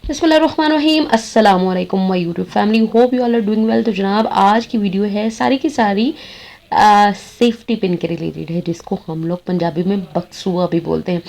बिस्मिल्लाहिर्रहमानिर्रहीम अस्सलाम वालेकुम my YouTube family, hope you all are doing well. तो जनाब आज की वीडियो है सारी की सारी सेफ्टी पिन के रिलेटेड है, जिसको हम लोग पंजाबी में बक्सुआ भी बोलते हैं।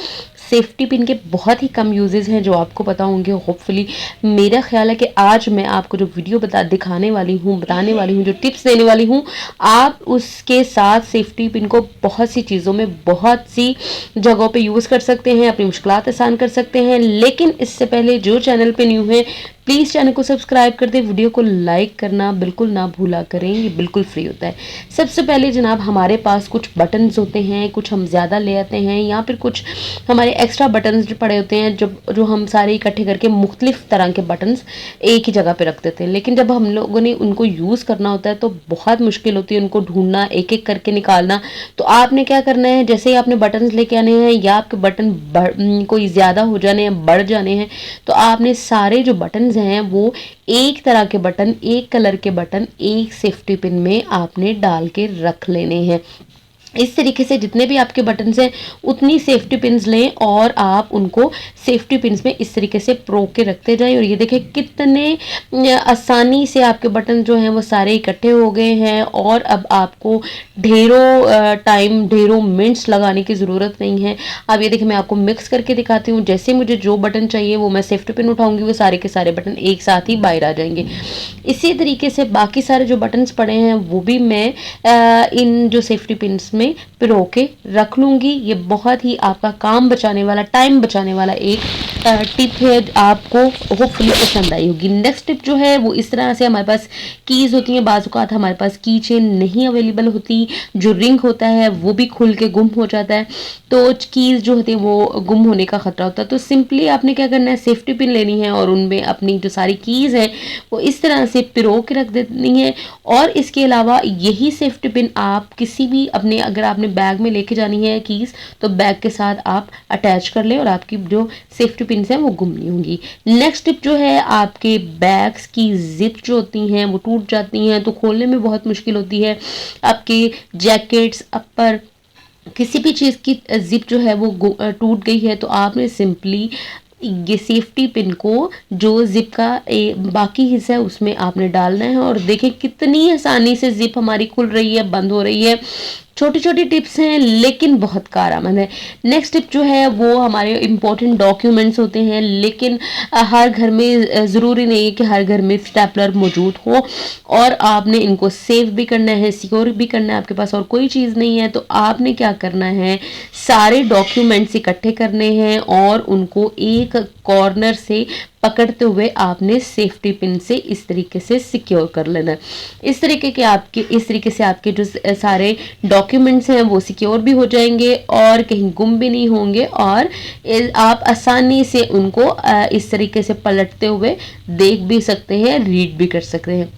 सेफ्टी पिन के बहुत ही कम यूजेस हैं जो आपको पता होंगे होपफुली। मेरा ख्याल है कि आज मैं आपको जो वीडियो बताने वाली हूँ, जो टिप्स देने वाली हूँ, आप उसके साथ सेफ्टी पिन को बहुत सी चीज़ों में, बहुत सी जगहों पे यूज़ कर सकते हैं, अपनी मुश्किलात आसान कर सकते हैं। लेकिन इससे पहले जो चैनल पे न्यू है प्लीज़ चैनल को सब्सक्राइब कर दें, वीडियो को लाइक करना बिल्कुल ना भूला करें, ये बिल्कुल फ्री होता है। सबसे पहले जनाब हमारे पास कुछ बटन्स होते हैं, कुछ हम ज़्यादा ले आते हैं या फिर कुछ हमारे एक्स्ट्रा बटन्स जो पड़े होते हैं, जो हम सारे इकट्ठे करके मुख्तलिफ तरह के बटन्स एक ही जगह पे रख देते हैं। लेकिन जब हम लोगों ने उनको यूज़ करना होता है तो बहुत मुश्किल होती है उनको ढूंढना, एक एक करके निकालना। तो आपने क्या करना है, जैसे ही आपने बटन्स लेके आने हैं या आपके बटन कोई ज़्यादा हो जाने हैं, बढ़ जाने हैं, तो आपने सारे जो बटन्स हैं वो एक तरह के बटन, एक कलर के बटन एक सेफ्टी पिन में आपने डाल के रख लेने हैं। इस तरीके से जितने भी आपके बटन्स हैं उतनी सेफ्टी पिन्स लें और आप उनको सेफ्टी पिन्स में इस तरीके से प्रो के रखते जाएं। और ये देखें कितने आसानी से आपके बटन जो हैं वो सारे इकट्ठे हो गए हैं और अब आपको ढेरों टाइम, ढेरों मिनट्स लगाने की ज़रूरत नहीं है। अब ये देखिए मैं आपको मिक्स करके दिखाती हूँ। जैसे मुझे जो बटन चाहिए वो मैं सेफ्टी पिन उठाऊंगी, वो सारे के सारे बटन एक साथ ही बाहर आ जाएंगे। इसी तरीके से बाकी सारे जो बटन्स पड़े हैं वो भी मैं इन जो सेफ्टी पिन्स में पिरो के रख लूंगी। ये बहुत ही आपका काम बचाने वाला, टाइम बचाने वाला एक टिप है, आपको होपफुली पसंद आई होगी। नेक्स्ट टिप जो है वो इस तरह से, हमारे पास कीज़ होती हैं, बाज़ औक़ात हमारे पास की चेन नहीं अवेलेबल होती, जो रिंग होता है वो भी खुल के गुम हो जाता है, तो कीज़ जो होती है वो गुम होने का ख़तरा होता है। तो सिंपली आपने क्या करना है, सेफ्टी पिन लेनी है और उनमें अपनी जो सारी कीज़ हैं वो इस तरह से पिरो के रख देनी है। और इसके अलावा यही सेफ्टी पिन आप किसी भी अपने, अगर आपने बैग में लेके जानी है कीज़, तो बैग के साथ आप अटैच कर लें और आपकी जो सेफ्टी पिन है वो गुम नहीं होंगी। नेक्स्ट टिप जो है, आपके बैग्स की जिप जो होती हैं वो टूट जाती हैं तो खोलने में बहुत मुश्किल होती है। आपके जैकेट्स, अपर, किसी भी चीज़ की जिप जो है वो टूट गई है तो आपने सिंपली ये सेफ्टी पिन को जो जिप का बाकी हिस्सा है उसमें आपने डालना है और देखें कितनी आसानी से जिप हमारी खुल रही है, बंद हो रही है। छोटी छोटी टिप्स हैं लेकिन बहुत कारआमद है। नेक्स्ट टिप जो है वो हमारे इम्पोर्टेंट डॉक्यूमेंट्स होते हैं, लेकिन हर घर में ज़रूरी नहीं है कि हर घर में स्टेपलर मौजूद हो और आपने इनको सेव भी करना है, सिक्योर भी करना है। आपके पास और कोई चीज़ नहीं है तो आपने क्या करना है, सारे डॉक्यूमेंट्स इकट्ठे करने हैं और उनको एक कॉर्नर से पकड़ते हुए आपने सेफ्टी पिन से इस तरीके से सिक्योर कर लेना है। इस तरीके से आपके जो सारे डॉक्यूमेंट्स हैं वो सिक्योर भी हो जाएंगे और कहीं गुम भी नहीं होंगे और आप आसानी से उनको इस तरीके से पलटते हुए देख भी सकते हैं, रीड भी कर सकते हैं।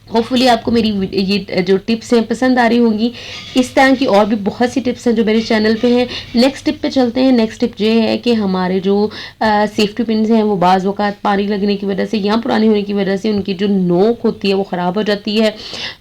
होपफुली आपको मेरी ये जो टिप्स हैं पसंद आ रही होंगी। इस तरह की और भी बहुत सी टिप्स हैं जो मेरे चैनल पे हैं। नेक्स्ट टिप पे चलते हैं। नेक्स्ट टिप ये है कि हमारे जो सेफ्टी पिन्स हैं वो बाज़ वक़्त पानी लगने की वजह से या पुरानी होने की वजह से उनकी जो नोक होती है वो ख़राब हो जाती है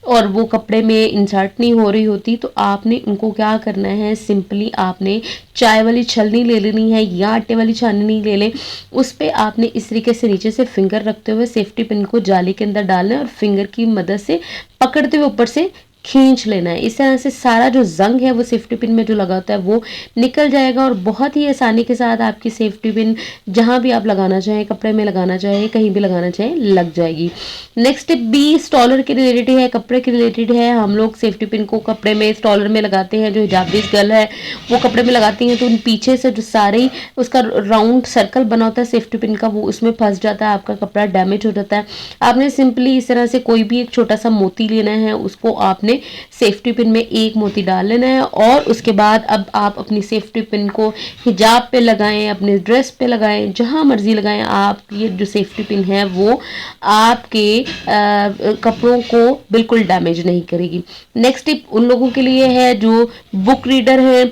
और वो कपड़े में इंसर्ट नहीं हो रही होती। तो आपने उनको क्या करना है, सिंपली आपने चाय वाली छलनी ले लेनी है या आटे वाली छाननी ले लें, उस पर आपने इस तरीके से नीचे से फिंगर रखते हुए सेफ्टी पिन को जाली के अंदर डालना है और फिंगर की मदद से पकड़ते हुए ऊपर से खींच लेना है। इस तरह से सारा जो जंग है वो सेफ्टी पिन में जो लगा होता है वो निकल जाएगा और बहुत ही आसानी के साथ आपकी सेफ्टी पिन जहां भी आप लगाना चाहें, कपड़े में लगाना चाहें, कहीं भी लगाना चाहें, लग जाएगी। नेक्स्ट टिप भी स्टॉलर के रिलेटेड है, कपड़े के रिलेटेड है। हम लोग सेफ्टी पिन को कपड़े में, स्टॉलर में लगाते हैं। जो हिजाबीज गर्ल है वो कपड़े में लगाती हैं तो उन पीछे से जो सारे उसका राउंड सर्कल बना होता है सेफ्टी पिन का, वो उसमें फंस जाता है, आपका कपड़ा डैमेज हो जाता है। आपने सिंपली इस तरह से कोई भी एक छोटा सा मोती लेना है, उसको आपने सेफ्टी पिन में एक मोती डाल लेना है और उसके बाद अब आप अपनी सेफ्टी पिन को हिजाब पे लगाएं, अपने ड्रेस पे लगाएं, जहां मर्जी लगाएं। आप ये जो सेफ्टी पिन है वो आपके कपड़ों को बिल्कुल डैमेज नहीं करेगी। नेक्स्ट टिप उन लोगों के लिए है जो बुक रीडर हैं,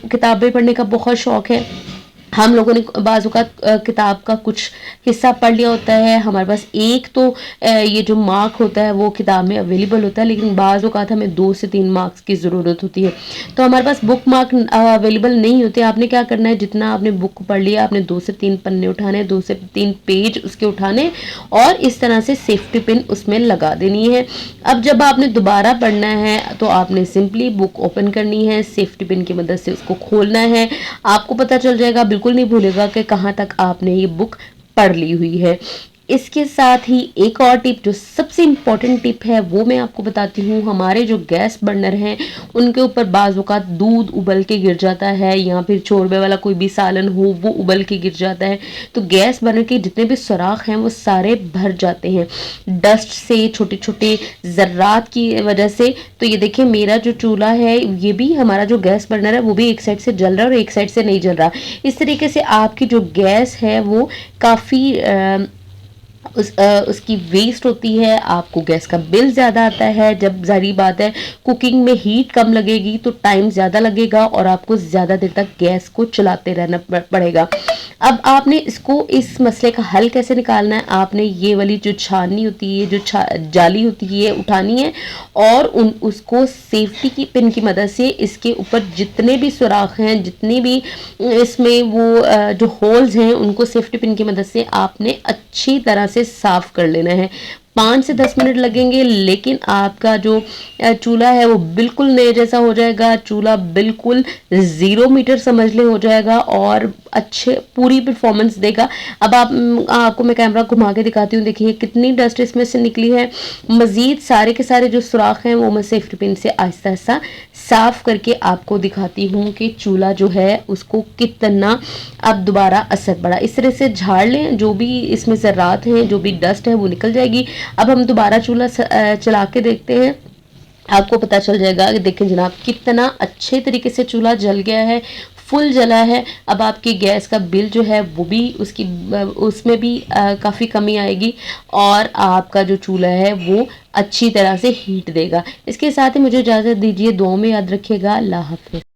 किताबें पढ़ने का बहुत शौक है। हम लोगों ने बाज़ औक़ात किताब का कुछ हिस्सा पढ़ लिया होता है, हमारे पास एक तो ये जो मार्क होता है वो किताब में अवेलेबल होता है, लेकिन बाज़ औक़ात हमें 2 से 3 मार्क्स की ज़रूरत होती है। तो हमारे पास बुक मार्क अवेलेबल नहीं होते। आपने क्या करना है, जितना आपने बुक पढ़ लिया आपने 2 से 3 पन्ने उठाने, 2 से 3 पेज उसके उठाने और इस तरह से सेफ्टी पिन उसमें लगा देनी है। अब जब आपने दोबारा पढ़ना है तो आपने सिंपली बुक ओपन करनी है, सेफ्टी पिन की मदद से उसको खोलना है। आपको पता चल जाएगा, बिल्कुल नहीं भूलेगा कि कहाँ तक आपने ये बुक पढ़ ली हुई है। इसके साथ ही एक और टिप जो सबसे इम्पॉर्टेंट टिप है वो मैं आपको बताती हूँ। हमारे जो गैस बर्नर हैं उनके ऊपर बाज़ औक़ात दूध उबल के गिर जाता है या फिर शोरबे वाला कोई भी सालन हो वो उबल के गिर जाता है, तो गैस बर्नर के जितने भी सुराख हैं वो सारे भर जाते हैं डस्ट से, छोटे छोटे ज़र्रात की वजह से। तो ये देखिए मेरा जो चूल्हा है, ये भी हमारा जो गैस बर्नर है वो भी एक साइड से जल रहा है और एक साइड से नहीं जल रहा। इस तरीके से आपकी जो गैस है वो काफ़ी उसकी वेस्ट होती है, आपको गैस का बिल ज़्यादा आता है। जब ज़ाहिर बात है कुकिंग में हीट कम लगेगी तो टाइम ज़्यादा लगेगा और आपको ज़्यादा देर तक गैस को चलाते रहना पड़ेगा। अब आपने इस मसले का हल कैसे निकालना है, आपने ये वाली जो छाननी होती है, जो जाली होती है उठानी है और उसको सेफ्टी की पिन की मदद से इसके ऊपर जितने भी सुराख हैं, जितने भी इसमें वो जो होल्स हैं उनको सेफ्टी पिन की मदद से आपने अच्छी तरह से साफ कर लेना है। 5 से 10 मिनट लगेंगे, लेकिन आपका जो चूल्हा है वो बिल्कुल नए जैसा हो जाएगा। चूल्हा बिल्कुल 0 मीटर समझ ले हो जाएगा और अच्छे पूरी परफॉर्मेंस देगा। अब आपको मैं कैमरा घुमा के दिखाती हूँ, देखिए कितनी डस्ट इसमें से निकली है। मज़ीद सारे के सारे जो सुराख हैं वो मैं सेफ्टी पिन से आहिस्ता आहिस्ता साफ करके आपको दिखाती हूँ कि चूल्हा जो है उसको कितना अब दोबारा असर पड़ा। इस तरह से झाड़ लें, जो भी इसमें ज़र्रात हैं, जो भी डस्ट है वो निकल जाएगी। अब हम दोबारा चूल्हा चला के देखते हैं, आपको पता चल जाएगा कि देखें जनाब कितना अच्छे तरीके से चूल्हा जल गया है, फुल जला है। अब आपकी गैस का बिल जो है वो भी उसमें भी काफ़ी कमी आएगी और आपका जो चूल्हा है वो अच्छी तरह से हीट देगा। इसके साथ ही मुझे इजाज़त दीजिए, दुआओं में याद रखिएगा। अल्लाह हाफ़िज़।